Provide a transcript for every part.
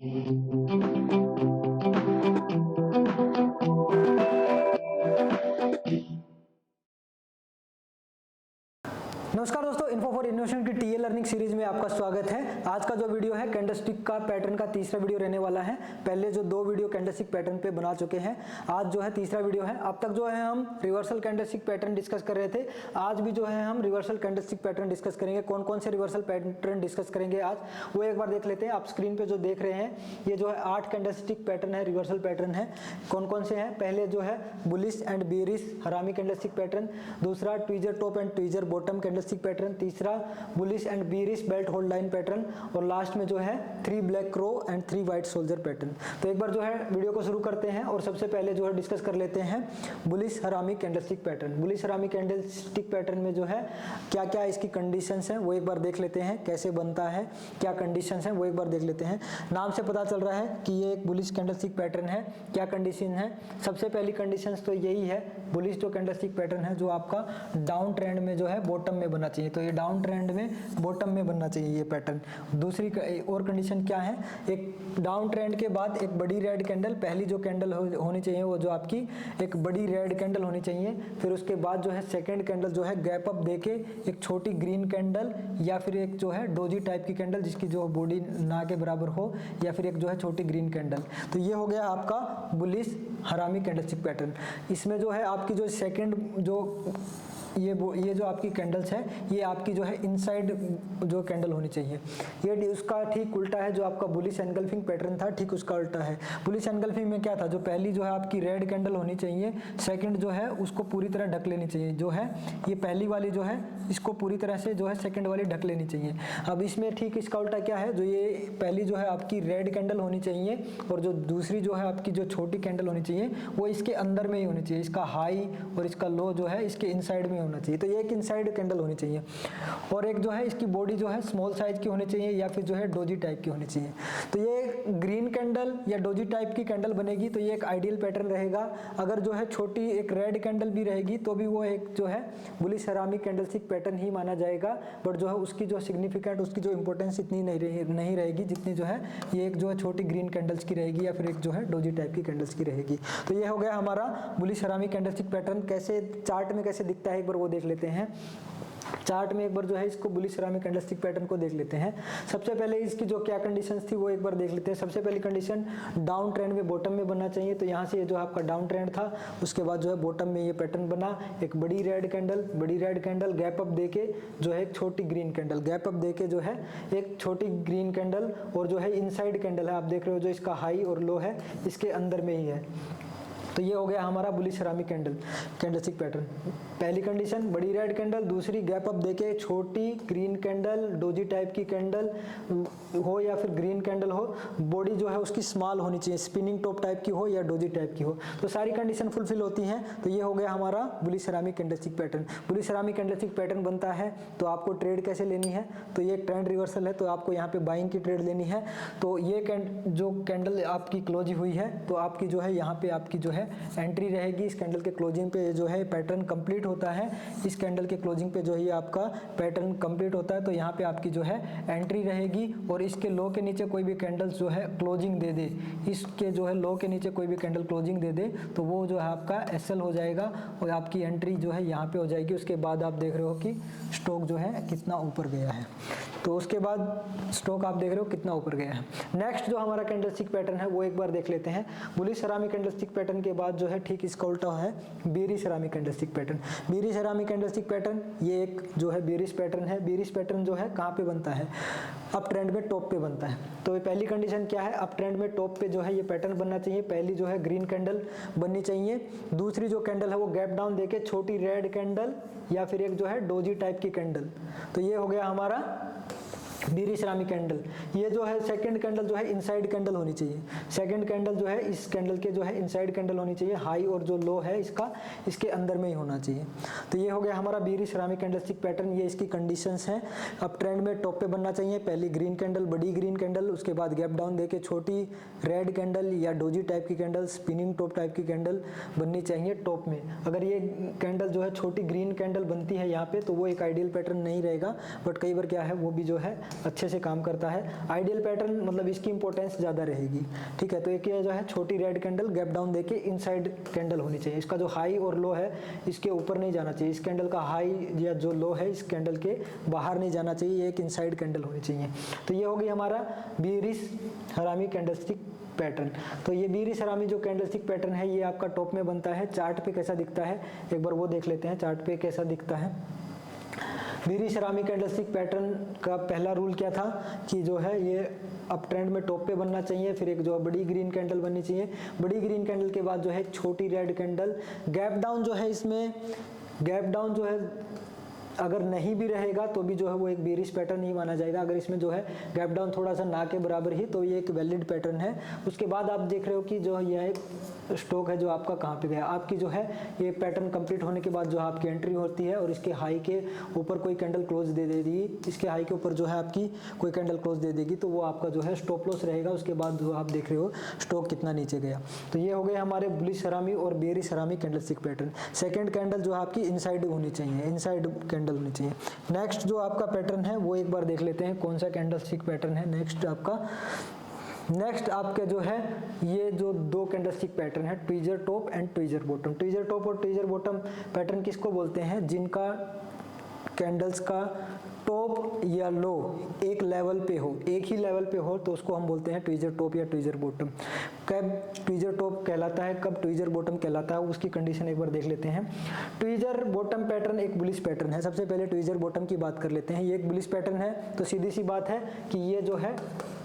नमस्कार दोस्तों, info for innovation की टीए लर्निंग सीरीज में आपका स्वागत है। आज का जो वीडियो है कैंडलस्टिक का पैटर्न का तीसरा वीडियो रहने वाला है। पहले जो दो वीडियो कैंडलस्टिक पैटर्न पे बना चुके हैं, आज जो है तीसरा वीडियो है। अब तक जो है हम रिवर्सल कैंडलस्टिक पैटर्न डिस्कस कर रहे थे, आज भी जो है हम रिवर्सल कैंडलस्टिक पैटर्न डिस्कस करेंगे। कौन कौन से रिवर्सल पैटर्न डिस्कस करेंगे आज, वो एक बार देख लेते हैं। आप स्क्रीन पे जो देख रहे हैं, ये जो है 8 कैंडलस्टिक पैटर्न है, रिवर्सल पैटर्न है। कौन कौन से हैं? पहले जो है bullish and bearish harami candlestick pattern, दूसरा tweezer top and tweezer bottom candlestick pattern, तीसरा bullish and bearish belt hold line pattern, और लास्ट में जो है 3 black crow and 3 white soldier pattern. तो एक बार जो है वीडियो को शुरू करते हैं और सबसे पहले जो है डिस्कस कर लेते हैं बुलिश हरामी कैंडलस्टिक पैटर्न। बुलिश हरामी कैंडलस्टिक पैटर्न में जो है क्या क्या इसकी कंडीशंस हैं वो एक बार देख लेते हैं, कैसे बनता है, क्या कंडीशंस हैं वो एक बार देख लेते हैं। नाम से पता चल रहा है कि ये एक बुलिश कैंडलस्टिक पैटर्न है। क्या कंडीशन है? सबसे पहली कंडीशंस तो यही है, बुलिश जो कैंडलस्टिक पैटर्न है जो आपका डाउन ट्रेंड में जो है बॉटम में बनना चाहिए। तो ये डाउन ट्रेंड में बॉटम में बनना चाहिए ये पैटर्न। दूसरी और कंडीशन क्या है? एक डाउन ट्रेंड के बाद एक बड़ी रेड कैंडल, पहली जो कैंडल होनी चाहिए वो जो आपकी एक बड़ी रेड कैंडल होनी चाहिए। फिर उसके बाद जो है सेकंड कैंडल जो है गैप अप देके एक छोटी ग्रीन कैंडल, या फिर एक जो है डोजी टाइप की कैंडल जिसकी जो बॉडी ना के बराबर हो, या फिर एक जो है छोटी ग्रीन कैंडल। तो ये हो गया आपका बुलिश हरामी कैंडलस्टिक पैटर्न। इसमें जो है आपकी जो सेकंड जो ये जो आपकी कैंडल्स है, ये आपकी जो है इनसाइड जो कैंडल होनी चाहिए। ये उसका ठीक उल्टा है, जो आपका बुलिश एनगल्फिंग पैटर्न था ठीक उसका उल्टा है। बुलिश एनगल्फिंग में क्या था? जो पहली जो है आपकी रेड कैंडल होनी चाहिए, सेकंड जो है उसको पूरी तरह ढक लेनी चाहिए। जो है ये पहली वाली जो है इसको पूरी तरह से जो है सेकंड वाली ढक लेनी चाहिए। अब इसमें ठीक इसका उल्टा क्या है? जो ये पहली जो है आपकी रेड कैंडल होनी चाहिए, और जो दूसरी जो है आपकी जो छोटी कैंडल होनी चाहिए वो इसके अंदर में ही होनी चाहिए। इसका हाई और इसका लो जो है इसके इनसाइड में होना चाहिए। तो ये एक इनसाइड कैंडल होनी चाहिए, और एक जो है इसकी बॉडी जो है स्मॉल साइज की होनी चाहिए, या फिर जो है डोजी टाइप की होनी चाहिए। तो ये ग्रीन कैंडल या डोजी टाइप की कैंडल बनेगी तो ये एक आइडियल पैटर्न रहेगा। अगर जो है छोटी एक रेड कैंडल भी रहेगी तो भी वो एक जो है बुलिश हरामी कैंडलस्टिक पैटर्न ही माना जाएगा, बट जो है उसकी जो सिग्निफिकेंट, उसकी जो इंपॉर्टेंस इतनी नहीं रहेगी जितनी जो है ये एक जो है छोटी ग्रीन कैंडल्स की रहेगी, या फिर एक जो है डोजी टाइप की कैंडल्स की रहेगी। तो ये हो गया हमारा बुलिश हरामी कैंडलस्टिक पैटर्न। कैसे चार्ट में कैसे दिखता है एक बार वो देख लेते हैं। चार्ट में एक बार जो है इसको बुलिश हरामी कैंडलस्टिक पैटर्न को देख लेते हैं। सबसे पहले इसकी जो क्या कंडीशंस थी वो एक बार देख लेते हैं। सबसे पहली कंडीशन, डाउन ट्रेंड में बॉटम में बनना चाहिए। तो यहाँ से ये जो आपका डाउन ट्रेंड था, उसके बाद जो है बॉटम में ये पैटर्न बना, एक बड़ी रेड कैंडल गैप अप देके जो है एक छोटी ग्रीन कैंडल, गैप अप देके जो है एक छोटी ग्रीन कैंडल, और जो है इनसाइड कैंडल है, आप देख रहे हो जो इसका हाई और लो है इसके अंदर में ही है। तो ये हो गया हमारा बुलिश हरामी कैंडलस्टिक पैटर्न। पहली कंडीशन बड़ी रेड कैंडल, दूसरी गैप अप देके छोटी ग्रीन कैंडल, डोजी टाइप की कैंडल हो या फिर ग्रीन कैंडल हो, बॉडी जो है उसकी स्मॉल होनी चाहिए, स्पिनिंग टॉप टाइप की हो या डोजी टाइप की हो। तो सारी कंडीशन फुलफिल होती हैं। तो ये हो गया हमारा बुलिश हरामी कैंडलस्टिक पैटर्न। बुलिश हरामी कैंडलस्टिक पैटर्न बनता है तो आपको ट्रेड कैसे लेनी है? तो ये ट्रेंड रिवर्सल है, तो आपको यहाँ पे बाइंग की ट्रेड लेनी है। तो ये जो कैंडल आपकी क्लोज हुई है, तो आपकी जो है यहाँ पे आपकी जो है एंट्री रहेगी। इस कैंडल के क्लोजिंग पे जो है पैटर्न कंप्लीट होता है, इस कैंडल के क्लोजिंग पे जो है आपका पैटर्न कंप्लीट होता है। तो यहाँ पे आपकी जो है एंट्री रहेगी, और इसके लो के नीचे कोई भी कैंडल्स जो है क्लोजिंग दे दे, इसके जो है लो के नीचे कोई भी कैंडल क्लोजिंग दे दे, तो वो जो है आपका एसएल हो जाएगा, और आपकी एंट्री जो है यहाँ पे हो जाएगी। उसके बाद आप देख रहे हो कि स्टॉक जो है कितना ऊपर गया है। तो उसके बाद स्टॉक आप देख रहे हो कितना ऊपर गया है। नेक्स्ट जो हमारा कैंडलस्टिक पैटर्न है वो एक बार देख लेते हैं। बुलिश हरामी कैंडलस्टिक पैटर्न के बाद जो है ठीक इसका उल्टा है bearish harami candlestick pattern. Bearish harami candlestick pattern ये एक जो है बेरिश पैटर्न है। बेरिश पैटर्न जो है कहाँ पे बनता है? अप ट्रेंड में टॉप पे बनता है। तो ये पहली कंडीशन क्या है? अप ट्रेंड में टॉप पे जो है ये पैटर्न बनना चाहिए। पहली जो है ग्रीन कैंडल बननी चाहिए, दूसरी जो कैंडल है वो गैप डाउन देके छोटी रेड कैंडल, या फिर एक जो है डोजी टाइप की कैंडल। तो ये हो गया हमारा बेरिश हरामी कैंडल। ये जो है सेकंड कैंडल जो है इनसाइड कैंडल होनी चाहिए। सेकंड कैंडल जो है इस कैंडल के जो है इनसाइड कैंडल होनी चाहिए। हाई और जो लो है इसका इसके अंदर में ही होना चाहिए। तो ये हो गया हमारा बेरिश हरामी कैंडलस्टिक पैटर्न। ये इसकी कंडीशंस हैं। अप ट्रेंड में टॉप पे बनना चाहिए, पहली ग्रीन कैंडल, बड़ी ग्रीन कैंडल, उसके बाद गैप डाउन देके छोटी रेड कैंडल या डोजी टाइप की कैंडल, स्पिनिंग टॉप टाइप की कैंडल बननी चाहिए टॉप में। अगर ये कैंडल जो है छोटी ग्रीन कैंडल बनती है यहाँ पे तो वो एक आइडियल पैटर्न नहीं रहेगा, बट कई बार क्या है वो भी जो है अच्छे से काम करता है। आइडियल पैटर्न मतलब इसकी इंपॉर्टेंस ज़्यादा रहेगी, ठीक है। तो एक ये जो है छोटी रेड कैंडल गैप डाउन देके इनसाइड कैंडल होनी चाहिए। इसका जो हाई और लो है इसके ऊपर नहीं जाना चाहिए, इस कैंडल का हाई या जो लो है इस कैंडल के बाहर नहीं जाना चाहिए, एक इनसाइड कैंडल होनी चाहिए। तो ये हो गई हमारा बीरिस हरामी कैंडलस्टिक पैटर्न। तो ये बीरिस हरामी जो कैंडलस्टिक पैटर्न है ये आपका टॉप में बनता है। चार्ट पे कैसा दिखता है एक बार वो देख लेते हैं, चार्ट पे कैसा दिखता है। बीरिस हरामी कैंडलस्टिक पैटर्न का पहला रूल क्या था कि जो है ये अप ट्रेंड में टॉप पे बनना चाहिए, फिर एक जो बड़ी ग्रीन कैंडल बननी चाहिए, बड़ी ग्रीन कैंडल के बाद जो है एक छोटी रेड कैंडल। गैप डाउन जो है इसमें गैप डाउन जो है अगर नहीं भी रहेगा तो भी जो है वो एक बीरिश पैटर्न नहीं माना जाएगा। अगर इसमें जो है गैप डाउन थोड़ा सा ना के बराबर ही तो ये एक वैलिड पैटर्न है। उसके बाद आप देख रहे हो कि जो यह एक स्टॉक है जो आपका कहाँ पे गया, आपकी जो है ये पैटर्न कंप्लीट होने के बाद जो आपकी एंट्री होती है और इसके हाई के ऊपर कोई कैंडल क्लोज दे देगी, इसके हाई के ऊपर जो है आपकी कोई कैंडल क्लोज दे देगी तो वो आपका जो है स्टॉप लॉस रहेगा। उसके बाद जो आप देख रहे हो स्टॉक कितना नीचे गया। तो ये हो गए हमारे बुलिश हरामी और bearish harami candlestick pattern. Second candle जो है आपकी इनसाइड होनी चाहिए, इनसाइड कैंडल होनी चाहिए। नेक्स्ट जो आपका पैटर्न है वो एक बार देख लेते हैं कौन सा कैंडलस्टिक पैटर्न है। नेक्स्ट आपके जो है ये जो दो कैंडलस्टिक पैटर्न है tweezer top and tweezer bottom. Tweezer top और ट्वीजर बॉटम पैटर्न किसको बोलते हैं? जिनका कैंडल्स का टॉप या लो एक लेवल पे हो, एक ही लेवल पे हो तो उसको हम बोलते हैं ट्वीजर टॉप या ट्वीजर बॉटम। कब ट्वीजर टॉप कहलाता है, कब ट्वीजर बॉटम कहलाता है, उसकी कंडीशन एक बार देख लेते हैं। ट्वीजर बॉटम पैटर्न एक बुलिश पैटर्न है। सबसे पहले ट्वीजर बॉटम की बात कर लेते हैं। ये एक बुलिश पैटर्न है तो सीधी सी बात है कि ये जो है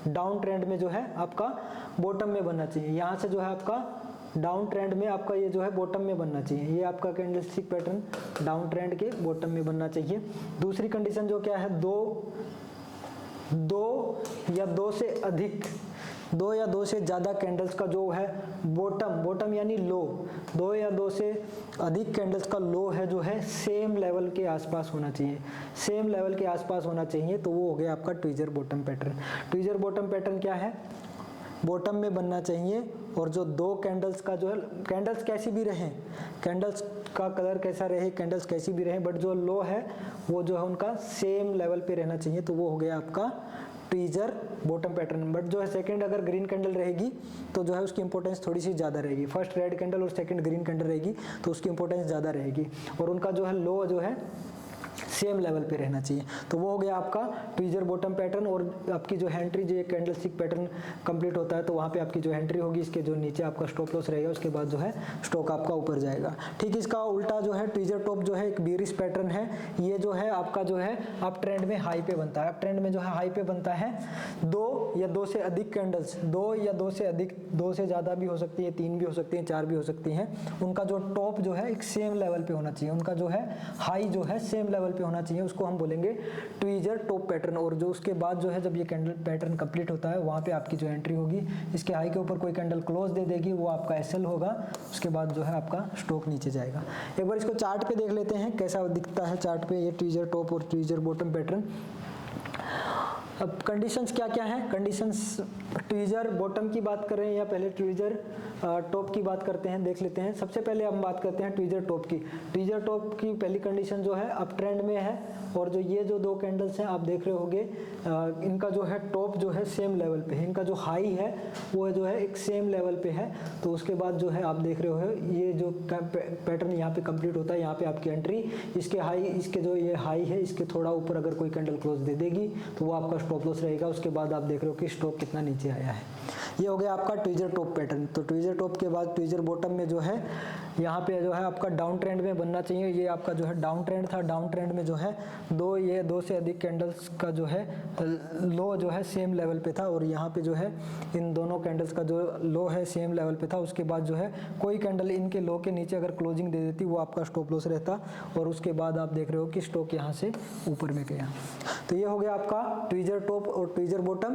डाउन ट्रेंड में जो है आपका बॉटम में बनना चाहिए। यहाँ से जो है आपका डाउन ट्रेंड में आपका ये जो है बॉटम में बनना चाहिए। ये आपका कैंडलस्टिक पैटर्न डाउन ट्रेंड के बॉटम में बनना चाहिए। दूसरी कंडीशन जो क्या है, दो या दो से ज़्यादा कैंडल्स का जो है बॉटम यानी लो, दो या दो से अधिक कैंडल्स का लो है जो है सेम लेवल के आसपास होना चाहिए, सेम लेवल के आसपास होना चाहिए। तो वो हो गया आपका tweezer bottom pattern. Tweezer bottom pattern क्या है? बॉटम में बनना चाहिए और जो दो कैंडल्स का जो है, कैंडल्स कैसी भी रहें, कैंडल्स का कलर कैसा रहे, कैंडल्स कैसी भी रहें, बट जो लो है वो जो है उनका सेम लेवल पे रहना चाहिए। तो वो हो गया आपका ट्वीजर बॉटम पैटर्न। बट जो है सेकंड अगर ग्रीन कैंडल रहेगी तो जो है उसकी इंपॉर्टेंस थोड़ी सी ज़्यादा रहेगी। फर्स्ट रेड कैंडल और सेकंड ग्रीन कैंडल रहेगी तो उसकी इंपॉर्टेंस ज़्यादा रहेगी और उनका जो है लो जो है सेम लेवल पे रहना चाहिए। तो वो हो गया आपका ट्वीजर बॉटम पैटर्न। और आपकी जो एंट्री जो कैंडलस्टिक पैटर्न कंप्लीट होता है तो वहाँ पे आपकी जो एंट्री होगी इसके जो नीचे आपका स्टॉप लॉस रहेगा, उसके बाद जो है स्टॉक आपका ऊपर जाएगा। ठीक इसका उल्टा जो है ट्वीजर टॉप जो है एक बीरिश पैटर्न है। ये जो है आपका जो है अप ट्रेंड में हाई पे बनता है। अप ट्रेंड में जो है हाई पे बनता है दो या दो से अधिक कैंडल्स, दो या दो से अधिक, दो से ज़्यादा भी हो सकती है, तीन भी हो सकती हैं, चार भी हो सकती हैं। उनका जो टॉप जो है एक सेम लेवल पे होना चाहिए, उनका जो है हाई जो है सेम लेवल पे होना चाहिए, उसको हम बोलेंगे ट्वीजर टॉप पैटर्न। और जो उसके बाद जो है जब ये कैंडल पैटर्न कंप्लीट होता है वहाँ पे आपकी जो एंट्री होगी इसके हाई के ऊपर कोई कैंडल क्लोज दे देगी, वो आपका एसएल होगा। उसके बाद जो है आपका स्टॉक नीचे जाएगा। एक बार इसको चार्ट पे देख लेते हैं कैसा दिखता है चार्ट पे ये ट्वीजर टॉप और ट्वीजर बॉटम पैटर्न। अब कंडीशंस क्या क्या हैं? कंडीशंस ट्वीजर बॉटम की बात कर रहे हैं या पहले ट्वीजर टॉप की बात करते हैं, देख लेते हैं। सबसे पहले हम बात करते हैं ट्वीजर टॉप की। ट्वीजर टॉप की पहली कंडीशन जो है अप ट्रेंड में है और जो ये जो दो कैंडल्स हैं आप देख रहे होंगे इनका जो है टॉप जो है सेम लेवल पे है, इनका जो हाई है वो जो है एक सेम लेवल पे है। तो उसके बाद जो है आप देख रहे हो ये जो पैटर्न यहाँ पे कंप्लीट होता है, यहाँ पे आपकी एंट्री, इसके हाई, इसके जो ये हाई है इसके थोड़ा ऊपर अगर कोई कैंडल क्लोज दे देगी तो वो आपका स्टॉप लॉस रहेगा। उसके बाद आप देख रहे हो कि स्टॉक कितना नीचे आया है। ये हो गया आपका ट्वीजर टॉप पैटर्न। तो ट्वीजर टॉप के बाद ट्वीजर बॉटम में जो है यहाँ पे जो है आपका डाउन ट्रेंड में बनना चाहिए। ये आपका जो है डाउन ट्रेंड था, डाउन ट्रेंड में जो है दो से अधिक कैंडल्स का जो है लो जो है सेम लेवल पे था और यहाँ पे जो है इन दोनों कैंडल्स का जो लो है सेम लेवल पे था। उसके बाद जो है कोई कैंडल इनके लो के नीचे अगर क्लोजिंग दे देती वो आपका स्टॉप लॉस रहता और उसके बाद आप देख रहे हो कि स्टॉक यहाँ से ऊपर में गया। तो ये हो गया आपका ट्वीजर टॉप और ट्वीजर बॉटम।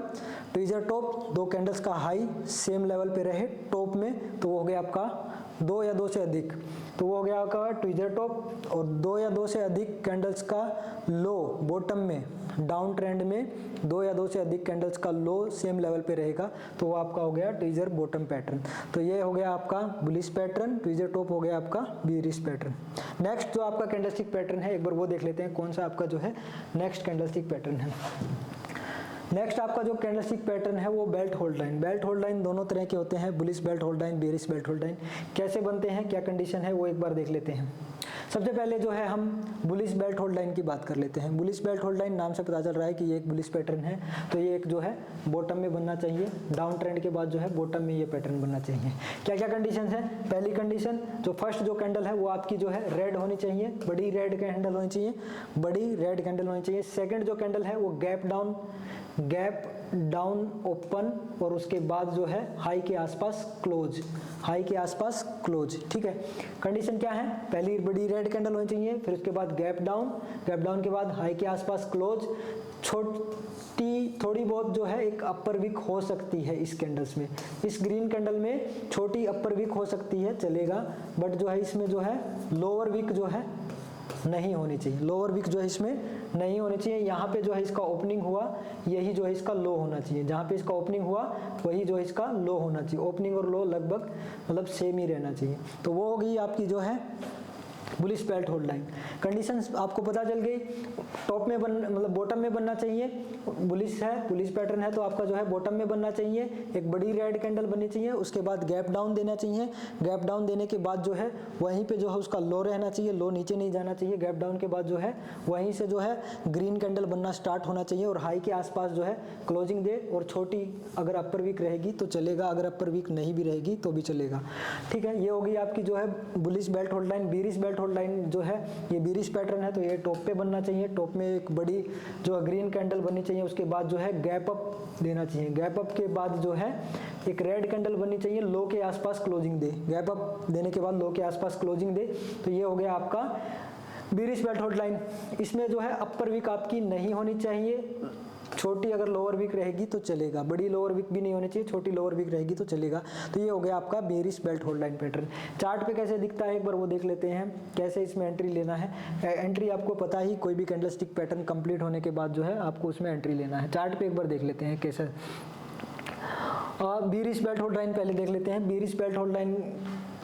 ट्वीजर टॉप दो कैंडल्स का हाई सेम लेवल पे रहे टॉप में तो वो हो गया आपका दो या दो से अधिक, तो वो हो गया आपका ट्वीजर टॉप। और दो या दो से अधिक कैंडल्स का लो बॉटम में डाउन ट्रेंड में दो या दो से अधिक कैंडल्स का लो सेम लेवल पे रहेगा तो वो आपका हो गया ट्वीजर बॉटम पैटर्न। तो ये हो गया आपका बुलिश पैटर्न, ट्वीजर टॉप हो गया आपका बीरिश पैटर्न। नेक्स्ट जो आपका कैंडलस्टिक पैटर्न है एक बार वो देख लेते हैं कौन सा आपका जो है नेक्स्ट कैंडलस्टिक पैटर्न है। नेक्स्ट आपका जो कैंडलस्टिक पैटर्न है वो belt hold line. Belt hold line दोनों तरह के होते हैं, bullish belt hold line, bearish belt hold line. कैसे बनते हैं, क्या कंडीशन है, वो एक बार देख लेते हैं। सबसे पहले जो है हम बुलिश बेल्ट होल्ड लाइन की बात कर लेते हैं। बुलिश बेल्ट होल्ड लाइन नाम से पता चल रहा है कि ये एक बुलिश पैटर्न है, तो ये एक जो है बॉटम में बनना चाहिए, डाउन ट्रेंड के बाद जो है बॉटम में ये पैटर्न बनना चाहिए। क्या क्या कंडीशन है? पहली कंडीशन, जो फर्स्ट जो कैंडल है वो आपकी जो है रेड होनी चाहिए, बड़ी रेड कैंडल होनी चाहिए, बड़ी रेड कैंडल होनी चाहिए। सेकंड जो कैंडल है वो गैप डाउन ओपन, और उसके बाद जो है हाई के आसपास क्लोज, हाई के आसपास क्लोज। ठीक है, कंडीशन क्या है? पहली बड़ी रेड कैंडल होनी चाहिए, फिर उसके बाद गैप डाउन के बाद हाई के आसपास क्लोज। छोटी थोड़ी बहुत जो है एक अपर विक हो सकती है इस कैंडल्स में, इस ग्रीन कैंडल में छोटी अपर विक हो सकती है, चलेगा, बट जो है इसमें जो है लोअर विक जो है नहीं होनी चाहिए, लोअर विक जो है इसमें नहीं होनी चाहिए। यहाँ पे जो है इसका ओपनिंग हुआ, यही जो है इसका लो होना चाहिए, जहाँ पे इसका ओपनिंग हुआ वही जो है इसका लो होना चाहिए। ओपनिंग और लो लगभग मतलब सेम ही रहना चाहिए। तो वो होगी आपकी जो है bullish belt hold line. Conditions आपको पता चल गई। टॉप में मतलब बॉटम में बनना चाहिए, बुलिश है, बुलिश पैटर्न है तो आपका जो है बॉटम में बनना चाहिए, एक बड़ी रेड कैंडल बननी चाहिए, उसके बाद गैप डाउन देना चाहिए। गैप डाउन देने के बाद जो है वहीं पे जो है उसका लो रहना चाहिए, लो नीचे नहीं जाना चाहिए। गैप डाउन के बाद जो है वहीं से जो है ग्रीन कैंडल बनना स्टार्ट होना चाहिए, और हाई के आसपास जो है क्लोजिंग दे, और छोटी अगर अपर वीक रहेगी तो चलेगा, अगर अपर वीक नहीं भी रहेगी तो भी चलेगा। ठीक है, ये होगी आपकी जो है bullish belt hold line. Bearish belt hold line जो है ये बेरिश पैटर्न है, तो ये टॉप पे बनना चाहिए, टॉप में एक बड़ी जो ग्रीन कैंडल बननी चाहिए, उसके बाद जो है गैप अप देना चाहिए। गैप अप के बाद जो है एक रेड कैंडल बननी चाहिए, लो के आसपास क्लोजिंग दे, गैप अप देने के बाद लो के आसपास क्लोजिंग दे। तो ये हो गया आपका बेरिश बेल्ट होल्ड लाइन। इसमें जो है अपर विक आपकी नहीं होनी चाहिए, छोटी अगर लोअर विक रहेगी तो चलेगा, बड़ी लोअर विक भी नहीं होनी चाहिए, छोटी लोअर विक रहेगी तो चलेगा। तो ये हो गया आपका bearish belt hold line pattern. Chart पे कैसे दिखता है एक बार वो देख लेते हैं, कैसे इसमें एंट्री लेना है। एंट्री आपको पता ही, कोई भी कैंडलस्टिक पैटर्न कंप्लीट होने के बाद जो है आपको उसमें एंट्री लेना है। चार्ट पे एक बार देख लेते हैं कैसे। बेरिश बेल्ट होल्ड लाइन पहले देख लेते हैं। बेरिश बेल्ट होल्ड लाइन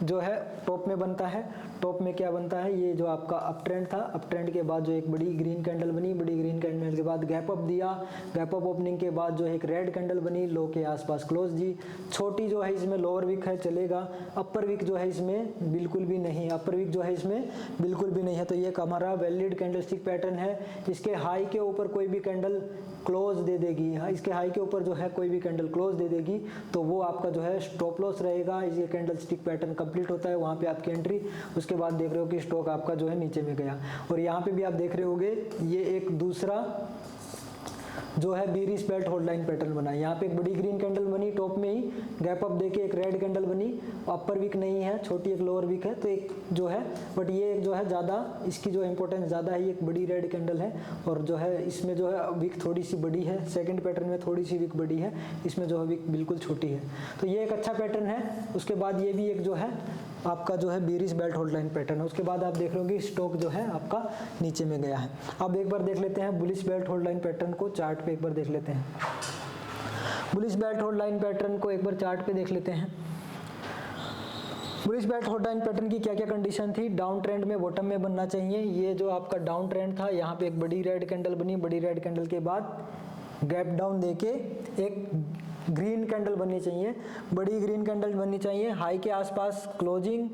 जो है टॉप में बनता है। टॉप में क्या बनता है, ये जो आपका अप ट्रेंड था, अप ट्रेंड के बाद जो एक बड़ी ग्रीन कैंडल बनी, बड़ी ग्रीन कैंडल के बाद गैप अप दिया, गैप अप ओपनिंग के बाद जो एक रेड कैंडल बनी, लो के आसपास क्लोज दी। छोटी जो है इसमें लोअर विक है, चलेगा। अपर विक जो है इसमें बिल्कुल भी नहीं, अपर विक जो है इसमें बिल्कुल भी नहीं है। तो ये हमारा वैलिड कैंडलस्टिक पैटर्न है। इसके हाई के ऊपर कोई भी कैंडल क्लोज दे देगी, इसके हाई के ऊपर जो है कोई भी कैंडल क्लोज दे देगी तो वो आपका जो है स्टॉप लॉस रहेगा। ये कैंडलस्टिक पैटर्न कंप्लीट होता है, वहाँ पे आपकी एंट्री। उसके बाद देख रहे हो कि स्टॉक आपका जो है नीचे में गया, और यहाँ पे भी आप देख रहे होगे ये एक दूसरा जो है bearish belt hold line pattern बना। यहाँ पे एक बड़ी ग्रीन कैंडल बनी, टॉप में ही गैप अप देके एक रेड कैंडल बनी, अपर वीक नहीं है, छोटी एक लोअर वीक है, तो एक जो है, बट ये एक जो है ज़्यादा, इसकी जो इंपॉर्टेंस ज़्यादा है, एक बड़ी रेड कैंडल है, और जो है इसमें जो है वीक थोड़ी सी बड़ी है। सेकंड पैटर्न में थोड़ी सी वीक बड़ी है, इसमें जो है वीक बिल्कुल छोटी है। तो ये एक अच्छा पैटर्न है। उसके बाद ये भी एक जो है आपका जो है bearish belt hold line pattern है। उसके बाद आप देख रहे हो कि स्टॉक जो है आपका नीचे में गया है। अब एक बार देख लेते हैं bullish belt hold line pattern को, चार्ट पे एक बार देख लेते हैं। Bullish belt hold line pattern को एक बार चार्ट पे देख लेते हैं। Bullish belt hold line pattern की क्या क्या कंडीशन थी? डाउन ट्रेंड में बॉटम में बनना चाहिए। ये जो आपका डाउन ट्रेंड था, यहाँ पे एक बड़ी रेड कैंडल बनी, बड़ी रेड कैंडल के बाद गैप डाउन देके एक ग्रीन कैंडल बननी चाहिए, बड़ी ग्रीन कैंडल बननी चाहिए। हाई के आसपास क्लोजिंग,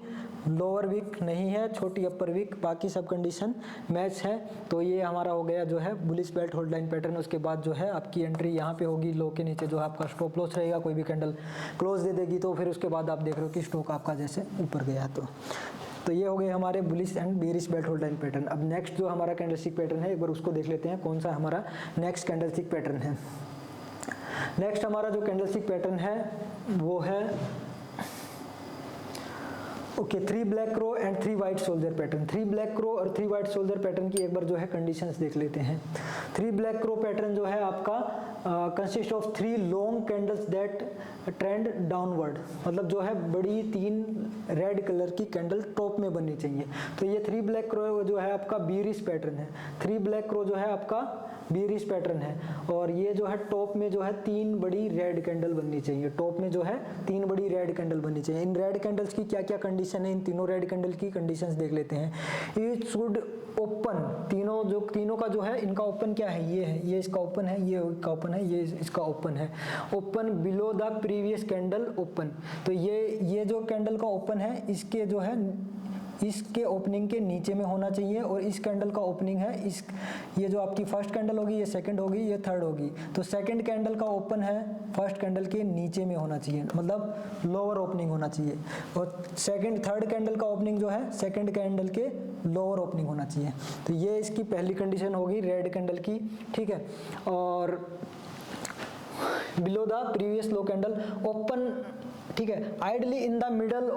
लोअर वीक नहीं है, छोटी अपर वीक, बाकी सब कंडीशन मैच है। तो ये हमारा हो गया जो है bullish belt hold line pattern. उसके बाद जो है आपकी एंट्री यहाँ पे होगी, लो के नीचे जो है आपका स्टॉप लॉस रहेगा, कोई भी कैंडल क्लोज दे देगी तो फिर उसके बाद आप देख रहे हो कि स्टॉक आपका जैसे ऊपर गया। तो ये हो गए हमारे bullish and bearish belt hold line pattern. अब नेक्स्ट जो हमारा कैंडलस्टिक पैटर्न है, एक बार उसको देख लेते हैं, कौन सा हमारा नेक्स्ट कैंडलस्टिक पैटर्न है। नेक्स्ट हमारा जो कैंडलस्टिक पैटर्न है वो है okay 3 black crow and 3 white soldier pattern. 3 black crow और 3 वाइट शोल्डर पैटर्न की एक बार जो है कंडीशंस देख लेते हैं। 3 ब्लैक रो पैटर्न जो है आपका consist of 3 long candles that trend downward, मतलब जो है बड़ी 3 रेड कलर की कैंडल टॉप में बननी चाहिए। तो ये 3 ब्लैक रो जो है आपका बेरिश पैटर्न है। 3 ब्लैक रो जो है आपका बीयरिश पैटर्न है। और ये जो है टॉप में जो है 3 बड़ी रेड कैंडल बननी चाहिए, टॉप में जो है 3 बड़ी रेड कैंडल बननी चाहिए। इन रेड कैंडल्स की क्या क्या कंडीशन है, इन तीनों रेड कैंडल की कंडीशंस देख लेते हैं। इट शुड ओपन, तीनों का जो है इनका ओपन क्या है, ये इसका ओपन है, ये इसका ओपन है, ये इसका ओपन है। Open below the previous candle open, तो ये जो कैंडल का ओपन है इसके जो है इसके ओपनिंग के नीचे में होना चाहिए। और इस कैंडल का ओपनिंग है ये जो आपकी फर्स्ट कैंडल होगी, ये सेकंड होगी, ये थर्ड होगी, तो सेकंड कैंडल का ओपन है फर्स्ट कैंडल के नीचे में होना चाहिए, मतलब लोअर ओपनिंग होना चाहिए। और थर्ड कैंडल का ओपनिंग जो है सेकंड कैंडल के लोअर ओपनिंग होना चाहिए। तो ये इसकी पहली कंडीशन होगी रेड कैंडल की, ठीक है। और below the previous low candle open, ठीक है, ideally in the middle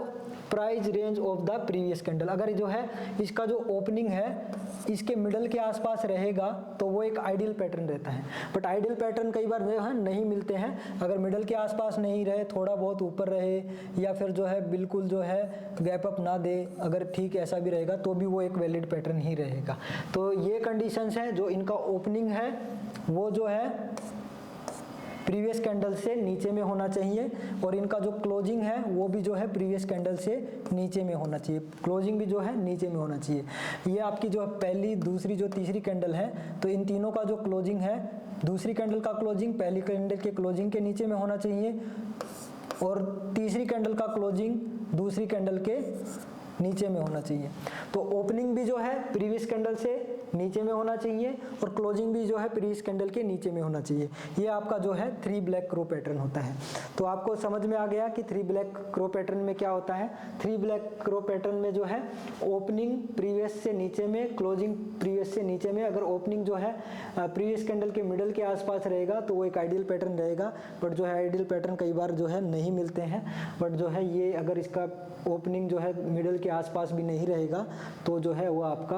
price range of the previous candle. अगर जो है इसका जो ओपनिंग है इसके मिडल के आसपास रहेगा तो वो एक आइडियल पैटर्न रहता है। बट आइडियल पैटर्न कई बार जो है नहीं मिलते हैं। अगर मिडल के आसपास नहीं रहे, थोड़ा बहुत ऊपर रहे, या फिर जो है बिल्कुल जो है गैप अप ना दे, अगर ठीक ऐसा भी रहेगा तो भी वो एक वैलिड पैटर्न ही रहेगा। तो ये कंडीशंस हैं, जो इनका ओपनिंग है वो जो है प्रीवियस कैंडल से नीचे में होना चाहिए, और इनका जो क्लोजिंग है वो भी जो है प्रीवियस कैंडल से नीचे में होना चाहिए, क्लोजिंग भी जो है नीचे में होना चाहिए। ये आपकी जो पहली, दूसरी, जो तीसरी कैंडल है, तो इन तीनों का जो क्लोजिंग है, दूसरी कैंडल का क्लोजिंग पहली कैंडल के क्लोजिंग के नीचे में होना चाहिए, और तीसरी कैंडल का क्लोजिंग दूसरी कैंडल के नीचे में होना चाहिए। तो ओपनिंग भी जो है प्रीवियस कैंडल से नीचे में होना चाहिए, और क्लोजिंग भी जो है प्रीवियस कैंडल के नीचे में होना चाहिए। ये आपका जो है 3 ब्लैक क्रो पैटर्न होता है। तो आपको समझ में आ गया कि 3 ब्लैक क्रो पैटर्न में क्या होता है। 3 ब्लैक क्रो पैटर्न में जो है ओपनिंग प्रीवियस से नीचे में, क्लोजिंग प्रीवियस से नीचे में। अगर ओपनिंग जो है प्रीवियस कैंडल के मिडल के आसपास रहेगा तो वो एक आइडियल पैटर्न रहेगा। बट जो है आइडियल पैटर्न कई बार जो है नहीं मिलते हैं। बट जो है ये अगर इसका ओपनिंग जो है मिडल के आसपास भी नहीं रहेगा तो जो है वो आपका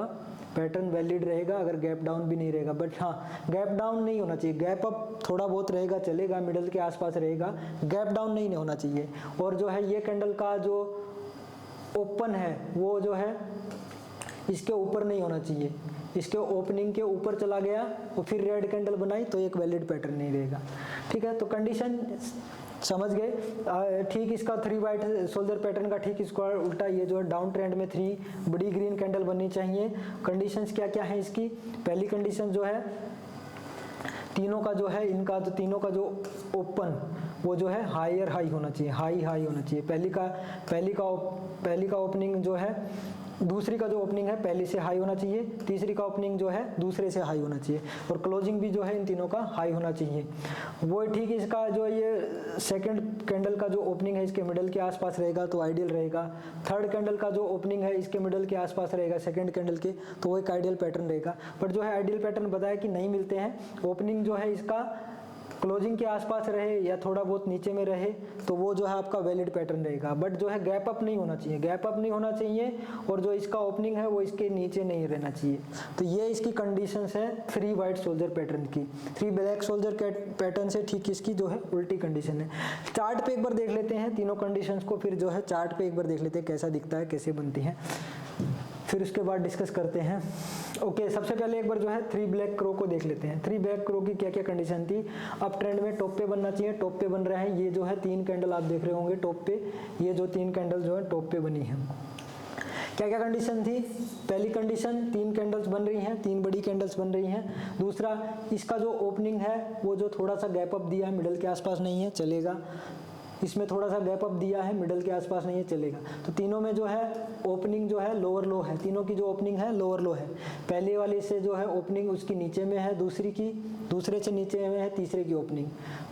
पैटर्न वैलिड रहेगा, अगर गैप डाउन भी नहीं रहेगा। बट हाँ, गैप डाउन नहीं होना चाहिए, गैप अप थोड़ा बहुत रहेगा चलेगा, मिडल के आसपास रहेगा, गैप डाउन नहीं होना चाहिए। और जो है ये कैंडल का जो ओपन है वो जो है इसके ऊपर नहीं होना चाहिए, इसके ओपनिंग के ऊपर चला गया और फिर रेड कैंडल बनाई तो एक वैलिड पैटर्न नहीं रहेगा। ठीक है, तो कंडीशन समझ गए। ठीक इसका 3 वाइट सोल्जर पैटर्न का ठीक इसका उल्टा, ये जो है डाउन ट्रेंड में 3 बड़ी ग्रीन कैंडल बननी चाहिए। कंडीशंस क्या क्या है इसकी। पहली कंडीशन जो है तीनों का जो है, इनका तो तीनों का जो ओपन वो जो है हायर हाई होना चाहिए, हाई होना चाहिए। पहली का ओपनिंग जो है, दूसरी का जो ओपनिंग है पहली से हाई होना चाहिए, तीसरी का ओपनिंग जो है दूसरे से हाई होना चाहिए, और क्लोजिंग भी जो है इन तीनों का हाई होना चाहिए। वो ठीक इसका जो ये सेकंड कैंडल का जो ओपनिंग है इसके मिडल के आसपास रहेगा तो आइडियल रहेगा। थर्ड कैंडल का जो ओपनिंग है इसके मिडल के आसपास रहेगा सेकंड कैंडल के, तो वो एक आइडियल पैटर्न रहेगा। बट जो है आइडियल पैटर्न बताया कि नहीं मिलते हैं। ओपनिंग जो है इसका क्लोजिंग के आसपास रहे या थोड़ा बहुत नीचे में रहे तो वो जो है आपका वैलिड पैटर्न रहेगा। बट जो है गैप अप नहीं होना चाहिए, गैप अप नहीं होना चाहिए, और जो इसका ओपनिंग है वो इसके नीचे नहीं रहना चाहिए। तो ये इसकी कंडीशंस है 3 वाइट सोल्जर पैटर्न की। 3 ब्लैक सोल्जर पैटर्न से ठीक इसकी जो है उल्टी कंडीशन है। चार्ट पे एक बार देख लेते हैं तीनों कंडीशंस को, फिर जो है चार्ट पे एक बार देख लेते हैं कैसा दिखता है, कैसे बनती है, फिर उसके बाद डिस्कस करते हैं। ओके, सबसे पहले एक बार जो है 3 ब्लैक क्रो को देख लेते हैं। 3 ब्लैक क्रो की क्या क्या कंडीशन थी। अप ट्रेंड में टॉप पे बनना चाहिए, टॉप पे बन रहा है। ये जो है 3 कैंडल आप देख रहे होंगे टॉप पे, ये जो 3 कैंडल जो है टॉप पे बनी है। क्या क्या कंडीशन थी। पहली कंडीशन 3 कैंडल्स बन रही हैं, 3 बड़ी कैंडल्स बन रही हैं। दूसरा, इसका जो ओपनिंग है वो जो थोड़ा सा गैप अप दिया है, मिडल के आसपास नहीं है, चलेगा। इसमें थोड़ा सा गैप अप दिया है, मिडल के आसपास नहीं है, चलेगा। तो तीनों में जो है ओपनिंग जो है लोअर लो है, तीनों की जो ओपनिंग है लोअर लो है। पहले वाले से जो है ओपनिंग उसकी नीचे में है, दूसरे से नीचे में है, तीसरे की ओपनिंग।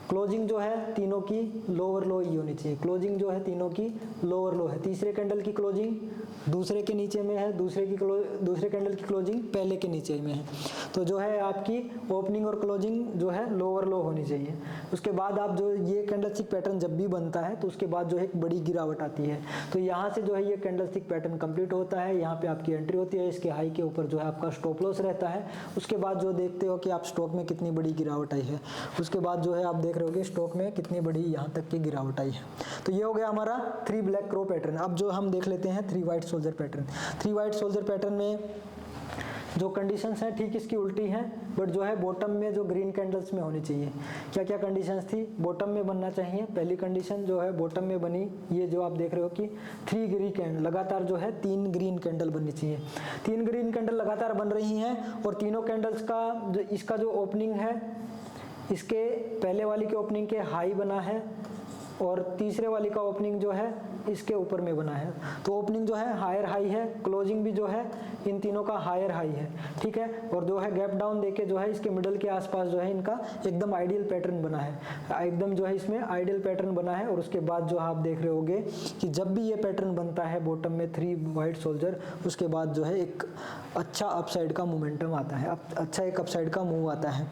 क्लोजिंग जो है तीनों की लोअर लो ही होनी चाहिए, क्लोजिंग जो है तीनों की लोअर लो है। तीसरे कैंडल की क्लोजिंग दूसरे के नीचे में है, दूसरे कैंडल की क्लोजिंग पहले के नीचे में है। तो जो है आपकी ओपनिंग और क्लोजिंग जो है लोअर लो होनी चाहिए। उसके बाद आप जो ये कैंडलस्टिक पैटर्न जब भी बनता है तो उसके बाद जो है एक बड़ी गिरावट आती है। तो यहाँ से जो है ये कैंडलस्टिक पैटर्न कंप्लीट होता है, यहाँ पे आपकी एंट्री होती है, इसके हाई के ऊपर जो है आपका स्टॉप लॉस रहता है। उसके बाद जो देखते हो कि आप स्टॉक में कितनी बड़ी गिरावट आई है, उसके बाद जो है आप देख रहे होगे स्टॉक में कितनी बड़ी यहाँ तक की गिरावट आई है। तो ये हो गया हमारा 3 ब्लैक क्रो पैटर्न। अब जो हम देख लेते हैं 3 white soldier pattern. 3 white soldier pattern में जो कंडीशंस हैं ठीक इसकी उल्टी हैं, बट जो है बॉटम में जो ग्रीन कैंडल्स में होनी चाहिए। क्या क्या कंडीशंस थी? बॉटम में बनना चाहिए। पहली कंडीशन जो है बॉटम में बनी, ये जो आप देख रहे हो कि 3 ग्रीन कैंडल लगातार जो है 3 ग्रीन कैंडल बननी चाहिए। 3 ग्रीन कैंडल लगातार बन रही हैं और तीनों कैंडल्स का इसका जो ओपनिंग है, इसके पहले वाली के ओपनिंग के हाई बना है और तीसरे वाली का ओपनिंग जो है इसके ऊपर में बना है। तो ओपनिंग जो है हायर हाई है, क्लोजिंग भी जो है इन तीनों का हायर हाई है, ठीक है। और जो है गैप डाउन देके जो है इसके मिडल के आसपास जो है इनका एकदम आइडियल पैटर्न बना है, एकदम जो है इसमें आइडियल पैटर्न बना है। और उसके बाद जो आप देख रहे होगे कि जब भी ये पैटर्न बनता है बॉटम में 3 वाइट सोल्जर, उसके बाद जो है एक अच्छा अपसाइड का मोमेंटम आता है, अच्छा एक अपसाइड का मूव आता है।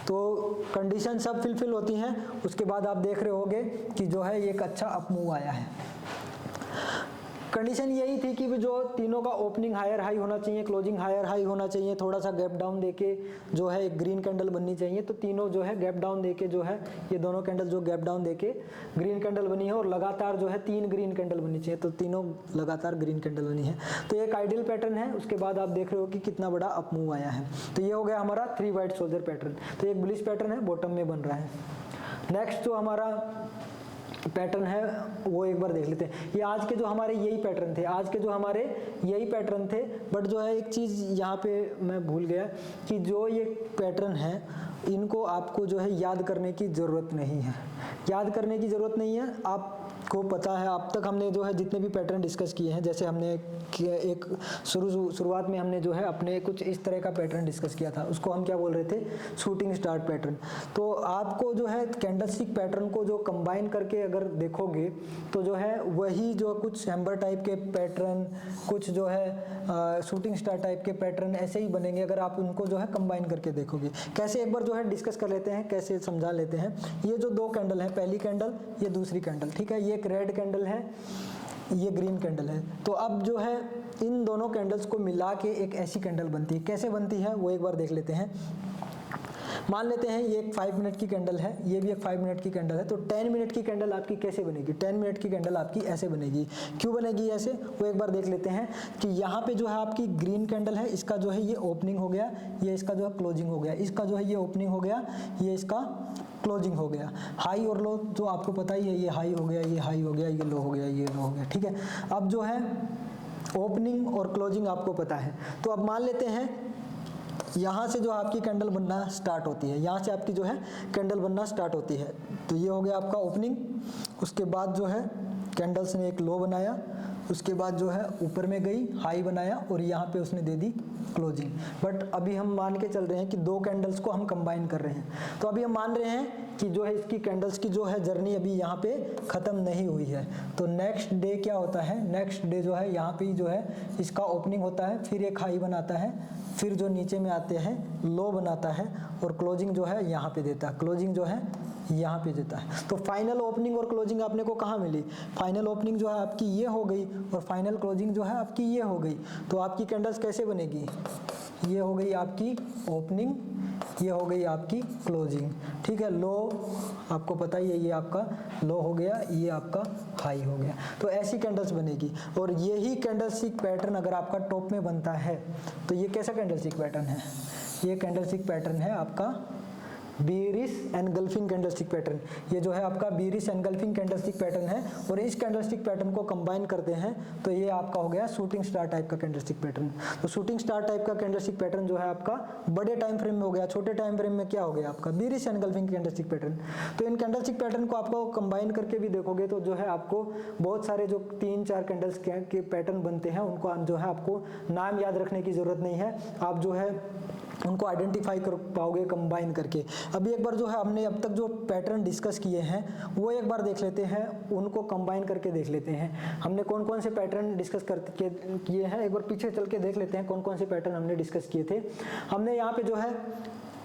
तो कंडीशन सब फुलफिल होती हैं, उसके बाद आप देख रहे होगे कि जो है एक अच्छा अप मूव आया है। कंडीशन यही थी कि जो तीनों का ओपनिंग हायर हाई होना चाहिए, क्लोजिंग हायर हाई होना चाहिए, थोड़ा सा गैप डाउन देके जो है एक ग्रीन कैंडल बननी चाहिए। तो तीनों जो है गैप डाउन देके जो है ये दोनों कैंडल जो गैप डाउन देके ग्रीन कैंडल बनी है और लगातार जो है 3 ग्रीन कैंडल बननी चाहिए। तो तीनों लगातार ग्रीन कैंडल बनी है, तो एक आइडियल पैटर्न है। उसके बाद आप देख रहे हो कि कितना बड़ा अप मूव आया है। तो ये हो गया हमारा 3 वाइट सोल्जर पैटर्न। तो एक बुलिश पैटर्न है, बॉटम में बन रहा है। नेक्स्ट जो हमारा पैटर्न है वो एक बार देख लेते हैं। ये आज के जो हमारे यही पैटर्न थे, आज के जो हमारे यही पैटर्न थे, बट जो है एक चीज़ यहाँ पे मैं भूल गया कि जो ये पैटर्न है इनको आपको जो है याद करने की ज़रूरत नहीं है, याद करने की ज़रूरत नहीं है। आपको पता है, अब तक हमने जो है जितने भी पैटर्न डिस्कस किए हैं, जैसे हमने एक शुरुआत में हमने जो है अपने कुछ इस तरह का पैटर्न डिस्कस किया था, उसको हम क्या बोल रहे थे, शूटिंग स्टार पैटर्न। तो आपको जो है कैंडलस्टिक पैटर्न को जो कंबाइन करके अगर देखोगे तो जो है वही जो कुछ हैम्बर टाइप के पैटर्न, कुछ जो है शूटिंग स्टार टाइप के पैटर्न ऐसे ही बनेंगे अगर आप उनको जो है कंबाइन करके देखोगे। कैसे, एक बार जो है डिस्कस कर लेते हैं, कैसे समझा लेते हैं। ये जो 2 कैंडल है, पहली कैंडल, ये दूसरी कैंडल, ठीक है। ये एक रेड कैंडल है, ये ग्रीन कैंडल है। तो अब जो है इन दोनों कैंडल्स को मिला के एक ऐसी कैंडल बनती है। कैसे बनती है वो एक बार देख लेते हैं। मान लेते हैं ये एक 5 मिनट की कैंडल है, ये भी एक 5 मिनट की कैंडल है। तो 10 मिनट की कैंडल आपकी कैसे बनेगी? 10 मिनट की कैंडल आपकी ऐसे बनेगी। क्यों बनेगी ऐसे, वो एक बार देख लेते हैं कि यहाँ पे जो है आपकी ग्रीन कैंडल है, इसका जो है ये ओपनिंग हो गया, ये इसका जो है क्लोजिंग हो गया, इसका जो है ये ओपनिंग हो गया, ये इसका क्लोजिंग हो गया। हाई और लो जो आपको पता ही है, ये हाई हो गया, ये हाई हो गया, ये लो हो गया, ये लो हो गया, ठीक है। अब जो है ओपनिंग और क्लोजिंग आपको पता है। तो अब मान लेते हैं यहाँ से जो आपकी कैंडल बनना स्टार्ट होती है, यहाँ से आपकी जो है कैंडल बनना स्टार्ट होती है। तो ये हो गया आपका ओपनिंग, उसके बाद जो है कैंडल्स ने एक लो बनाया, उसके बाद जो है ऊपर में गई, हाई बनाया और यहाँ पे उसने दे दी क्लोजिंग। बट अभी हम मान के चल रहे हैं कि 2 कैंडल्स को हम कंबाइन कर रहे हैं। तो अभी हम मान रहे हैं कि जो है इसकी कैंडल्स की जो है जर्नी अभी यहाँ पे ख़त्म नहीं हुई है। तो नेक्स्ट डे क्या होता है, नेक्स्ट डे जो है यहाँ पे जो है इसका ओपनिंग होता है, फिर एक हाई बनाता है, फिर जो नीचे में आते हैं लो बनाता है और क्लोजिंग जो है यहाँ पे देता है, क्लोजिंग जो है यहाँ पे देता है। तो फाइनल ओपनिंग और क्लोजिंग आपने को कहाँ मिली? फाइनल ओपनिंग जो है आपकी ये हो गई और फाइनल क्लोजिंग जो है आपकी ये हो गई। तो आपकी कैंडल्स कैसे बनेगी? ये हो गई आपकी ओपनिंग, ये हो गई आपकी क्लोजिंग, ठीक है। लो आपको पता ही है, ये आपका लो हो गया, ये आपका हाई हो गया। तो ऐसी कैंडल्स बनेगी। और यही कैंडलस्टिक पैटर्न अगर आपका टॉप में बनता है तो ये कैसा कैंडलस्टिक पैटर्न है? ये कैंडलस्टिक पैटर्न है आपका बीरिश एनगल्फिंग कैंडलस्टिक पैटर्न। ये जो है आपका बीरिश एनगल्फिंग कैंडलस्टिक पैटर्न है और इस कैंडलस्टिक पैटर्न को कंबाइन करते हैं तो ये आपका हो गया शूटिंग स्टार टाइप का कैंडलस्टिक पैटर्न। तो शूटिंग स्टार टाइप का कैंडलस्टिक पैटर्न जो है आपका बड़े टाइम फ्रेम में हो गया, छोटे टाइम फ्रेम में क्या हो गया आपका बीरिश एनगल्फिंग कैंडलस्टिक पैटर्न। तो इन कैंडलस्टिक पैटर्न को आपको कंबाइन करके भी देखोगे तो जो है आपको बहुत सारे जो 3-4 कैंडल्स के पैटर्न बनते हैं उनको जो है आपको नाम याद रखने की जरूरत नहीं है, आप जो है उनको आइडेंटिफाई कर पाओगे कंबाइन करके। अभी एक बार जो है हमने अब तक जो पैटर्न डिस्कस किए हैं वो एक बार देख लेते हैं, उनको कंबाइन करके देख लेते हैं। हमने कौन कौन से पैटर्न डिस्कस किए हैं, एक बार पीछे चल के देख लेते हैं कौन कौन से पैटर्न हमने डिस्कस किए थे। हमने यहाँ पे जो है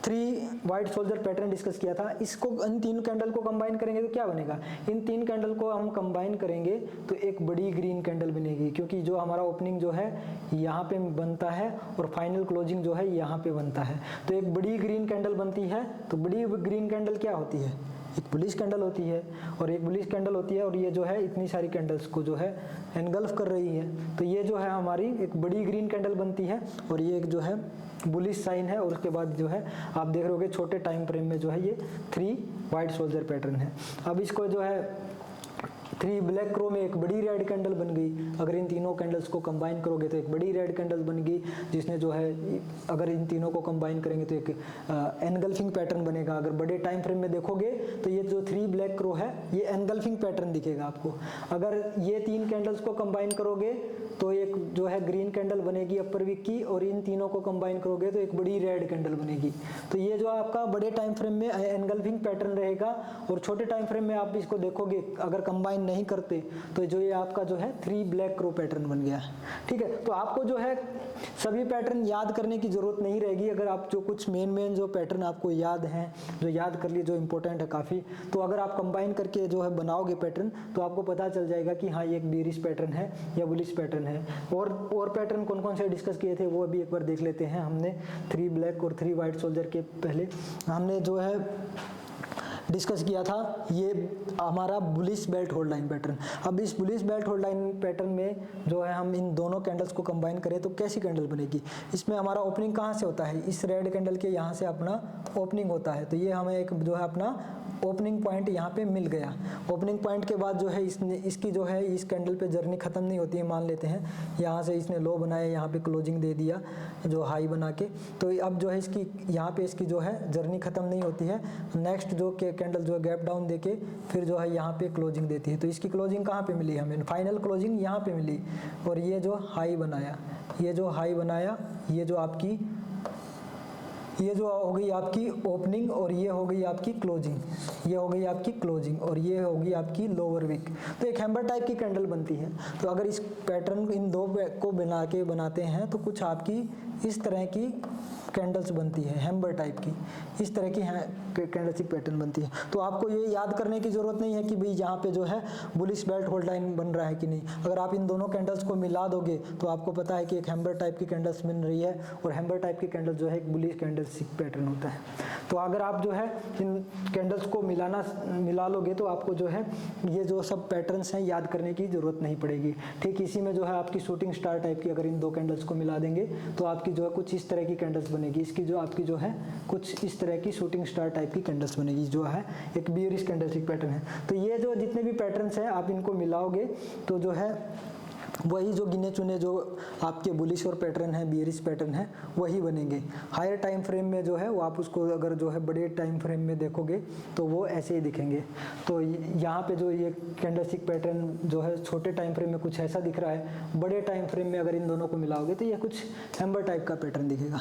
3 वाइट सोल्जर पैटर्न डिस्कस किया था। इसको इन 3 कैंडल को कंबाइन करेंगे तो क्या बनेगा? इन 3 कैंडल को हम कंबाइन करेंगे तो एक बड़ी ग्रीन कैंडल बनेगी, क्योंकि जो हमारा ओपनिंग जो है यहाँ पे बनता है और फाइनल क्लोजिंग जो है यहाँ पे बनता है। तो एक बड़ी ग्रीन कैंडल बनती है। तो बड़ी ग्रीन कैंडल क्या होती है? एक बुलिश कैंडल होती है और एक बुलिश कैंडल होती है, और ये जो है इतनी सारी कैंडल्स को जो है एनगल्फ कर रही है। तो ये जो है हमारी एक बड़ी ग्रीन कैंडल बनती है और ये एक जो है बुलिश साइन है। और उसके बाद जो है आप देख रहे होगे छोटे टाइम फ्रेम में जो है ये 3 वाइट सोल्जर पैटर्न है। अब इसको जो है 3 ब्लैक क्रो में एक बड़ी रेड कैंडल बन गई। अगर इन तीनों कैंडल्स को कंबाइन करोगे तो एक बड़ी रेड कैंडल बन गई, जिसने जो है अगर इन तीनों को कंबाइन करेंगे तो एक एनगल्फिंग पैटर्न बनेगा। अगर बड़े टाइम फ्रेम में देखोगे तो ये जो 3 ब्लैक क्रो है ये एनगल्फिंग पैटर्न दिखेगा आपको। अगर ये 3 कैंडल्स को कंबाइन करोगे तो एक जो है ग्रीन कैंडल बनेगी अपर वीक की, और इन तीनों को कंबाइन करोगे तो एक बड़ी रेड कैंडल बनेगी। तो ये जो आपका बड़े टाइम फ्रेम में एनगल्फिंग पैटर्न रहेगा। और छोटे टाइम फ्रेम में आप इसको देखोगे अगर कंबाइन नहीं करते तो जो ये आपका जो है 3 ब्लैक क्रो पैटर्न बन गया। ठीक है, तो आपको जो है सभी पैटर्न याद करने की जरूरत नहीं रहेगी। अगर आप जो कुछ मेन जो पैटर्न आपको याद हैं, जो याद कर लिए, जो इंपॉर्टेंट है काफ़ी, तो अगर आप कंबाइन करके जो है बनाओगे पैटर्न तो आपको पता चल जाएगा कि हाँ ये एक बेरिश पैटर्न है या बुलिश पैटर्न है। और पैटर्न कौन कौन से डिस्कस किए थे वो अभी एक बार देख लेते हैं। हमने 3 ब्लैक और 3 वाइट सोल्जर के पहले हमने जो है डिस्कस किया था ये हमारा bullish belt hold line pattern. अब इस bullish belt hold line pattern में जो है हम इन दोनों कैंडल्स को कंबाइन करें तो कैसी कैंडल बनेगी। इसमें हमारा ओपनिंग कहाँ से होता है, इस रेड कैंडल के यहाँ से अपना ओपनिंग होता है। तो ये हमें एक जो है अपना ओपनिंग पॉइंट यहाँ पे मिल गया। ओपनिंग पॉइंट के बाद जो है इसकी जो है इस कैंडल पे जर्नी खत्म नहीं होती है। मान लेते हैं यहाँ से इसने लो बनाया, यहाँ पे क्लोजिंग दे दिया जो हाई बना के, तो अब जो है इसकी यहाँ पे इसकी जो है जर्नी खत्म नहीं होती है। नेक्स्ट जो कैंडल जो है गैप डाउन देके फिर जो है यहाँ पे क्लोजिंग देती है। तो इसकी क्लोजिंग कहाँ पे मिली हमें, फाइनल क्लोजिंग यहाँ पे मिली। और ये जो हाई बनाया, ये जो हाई बनाया, ये जो आपकी ये जो हो गई आपकी ओपनिंग, और ये हो गई आपकी क्लोजिंग, ये हो गई आपकी क्लोजिंग, और ये होगी आपकी लोअर विक। तो एक हैम्बर टाइप की कैंडल बनती है। तो अगर इस पैटर्न इन दो को बना के बनाते हैं तो कुछ आपकी इस तरह की कैंडल्स बनती है, हैम्बर टाइप की, इस तरह की कैंडलस्टिक पैटर्न बनती है। तो आपको ये याद करने की ज़रूरत नहीं है कि भाई यहाँ पे जो है बुलिश बेल्ट होल्ड लाइन बन रहा है कि नहीं। अगर आप इन दोनों कैंडल्स को मिला दोगे तो आपको पता है कि एक हैम्बर टाइप की कैंडल्स बन रही है, और हैम्बर टाइप की कैंडल जो है एक बुलिश कैंडलस्टिक पैटर्न होता है। तो अगर आप जो है इन कैंडल्स को मिला लोगे तो आपको जो है ये जो सब पैटर्न्स हैं याद करने की ज़रूरत नहीं पड़ेगी। ठीक इसी में जो है आपकी शूटिंग स्टार टाइप की अगर इन दो कैंडल्स को मिला देंगे तो आपकी जो है कुछ इस तरह की कैंडल्स बनेगी। इसकी जो आपकी जो है कुछ इस तरह की शूटिंग स्टार टाइप की कैंडल्स बनेगी, जो है एक बियरिश कैंडलस्टिक पैटर्न है। तो ये जो जितने भी पैटर्न्स हैं आप इनको मिलाओगे तो जो है वही जो गिने चुने जो आपके बुलिश और पैटर्न है, बियरिश पैटर्न है, वही बनेंगे। हायर टाइम फ्रेम में जो है वो आप उसको अगर जो है बड़े टाइम फ्रेम में देखोगे तो वो ऐसे ही दिखेंगे। तो यहाँ पे जो ये कैंडलस्टिक पैटर्न जो है छोटे टाइम फ्रेम में कुछ ऐसा दिख रहा है, बड़े टाइम फ्रेम में अगर इन दोनों को मिलाओगे तो ये कुछ हैम्बर टाइप का पैटर्न दिखेगा।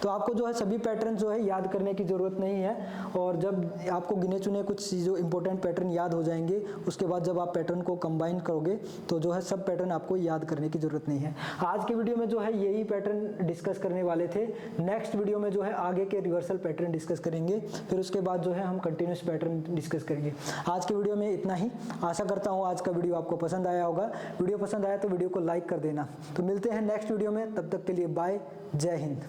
तो आपको जो है सभी पैटर्न जो है याद करने की ज़रूरत नहीं है। और जब आपको गिने चुने कुछ जो इंपॉर्टेंट पैटर्न याद हो जाएंगे उसके बाद जब आप पैटर्न को कंबाइन करोगे तो जो है सब पैटर्न आपको याद करने की जरूरत नहीं है। आज के वीडियो में जो है यही पैटर्न डिस्कस करने वाले थे। नेक्स्ट वीडियो में जो है आगे के रिवर्सल पैटर्न डिस्कस करेंगे, फिर उसके बाद जो है हम कंटिन्यूस पैटर्न डिस्कस करेंगे। आज के वीडियो में इतना ही। आशा करता हूँ आज का वीडियो आपको पसंद आया होगा। वीडियो पसंद आया तो वीडियो को लाइक कर देना। तो मिलते हैं नेक्स्ट वीडियो में, तब तक के लिए बाय, जय हिंद।